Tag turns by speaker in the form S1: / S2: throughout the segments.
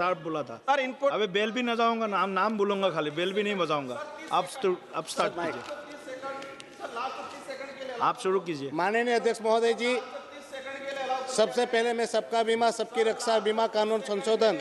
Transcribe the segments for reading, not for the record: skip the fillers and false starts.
S1: बोला था
S2: sir input
S1: अबे बेल भी न जाऊंगा, नाम बोलूंगा, खाली बेल भी नहीं बजाऊंगा। आप स्टार्ट कीजिए, आप शुरू कीजिए।
S3: माननीय अध्यक्ष महोदय जी, सबसे पहले मैं सबका बीमा सबकी रक्षा बीमा कानून संशोधन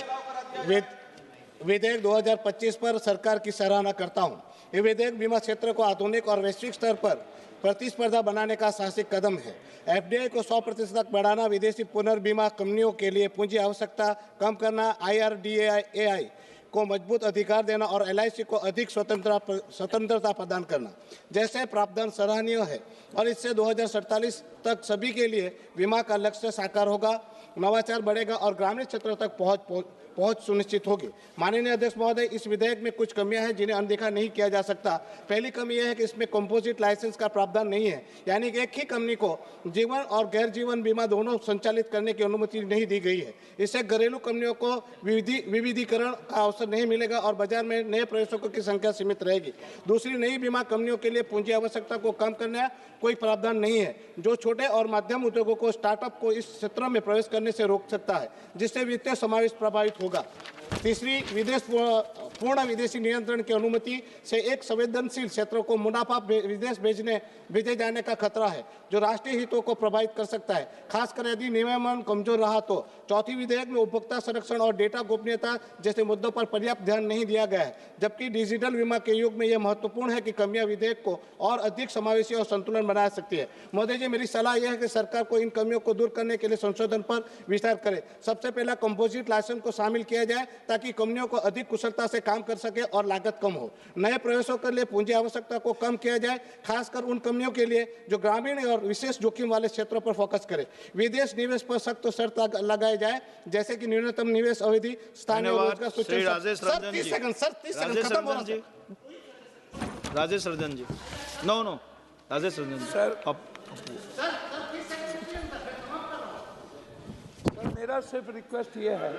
S3: विधेयक 2025 पर सरकार की सराहना करता हूं। ये विधेयक बीमा क्षेत्र को आधुनिक और वैश्विक स्तर पर प्रतिस्पर्धा बनाने का साहसिक कदम है। एफडीआई को 100% तक बढ़ाना, विदेशी पुनर्बीमा कंपनियों के लिए पूंजी आवश्यकता कम करना, IRDAI को मजबूत अधिकार देना और LIC को अधिक स्वतंत्रता प्रदान करना जैसे प्रावधान सराहनीय है और इससे 2047 तक सभी के लिए बीमा का लक्ष्य साकार होगा, नवाचार बढ़ेगा और ग्रामीण क्षेत्रों तक पहुंच सुनिश्चित होगी। माननीय अध्यक्ष महोदय, इस विधेयक में कुछ कमियां हैं जिन्हें अनदेखा नहीं किया जा सकता। पहली कमी यह है कि इसमें कंपोजिट लाइसेंस का प्रावधान नहीं है, यानी कि एक ही कंपनी को जीवन और गैर जीवन बीमा दोनों संचालित करने की अनुमति नहीं दी गई है। इससे घरेलू कंपनियों को विविधीकरण का अवसर नहीं मिलेगा और बाजार में नए प्रवेशकों की संख्या सीमित रहेगी। दूसरी, नई बीमा कंपनियों के लिए पूंजी आवश्यकता को कम करने कोई प्रावधान नहीं है, जो छोटे और मध्यम उद्योगों को स्टार्टअप को इस क्षेत्र में प्रवेश करने से रोक सकता है, जिससे वित्तीय समावेश प्रभावित होगा। तीसरी, पूर्ण विदेशी नियंत्रण की अनुमति से एक संवेदनशील क्षेत्रों को मुनाफा विदेश भेजे जाने का खतरा है, जो राष्ट्रीय हितों को प्रभावित कर सकता है, खासकर यदि नियमन कमजोर रहा तो। चौथी, विधेयक में उपभोक्ता संरक्षण और डेटा गोपनीयता जैसे मुद्दों पर पर्याप्त ध्यान नहीं दिया गया है, जबकि डिजिटल बीमा के युग में यह महत्वपूर्ण है कि कंपनियां विधेयक को और अधिक समावेशी और संतुलन बना सकती है। महोदय जी, मेरी सलाह यह है कि सरकार को इन कमियों को दूर करने के लिए संशोधन पर विचार करे। सबसे पहला, कंपोजिट लाइसेंस को शामिल किया जाए ताकि कंपनियों को अधिक कुशलता से काम कर सके और लागत कम हो। नए प्रवेशों के लिए पूंजी आवश्यकता को कम किया जाए, खासकर उन कंपनियों के लिए जो ग्रामीण और विशेष जोखिम वाले क्षेत्रों पर फोकस करे। विदेश निवेश पर सख्त शर्त लगाए जाए, जैसे कि न्यूनतम निवेश अवधि, स्थानीय रोजगार सूचना।
S1: राजेश रंजन जी, नो राजेश रंजन जी
S4: सर, मेरा सिर्फ रिक्वेस्ट ये है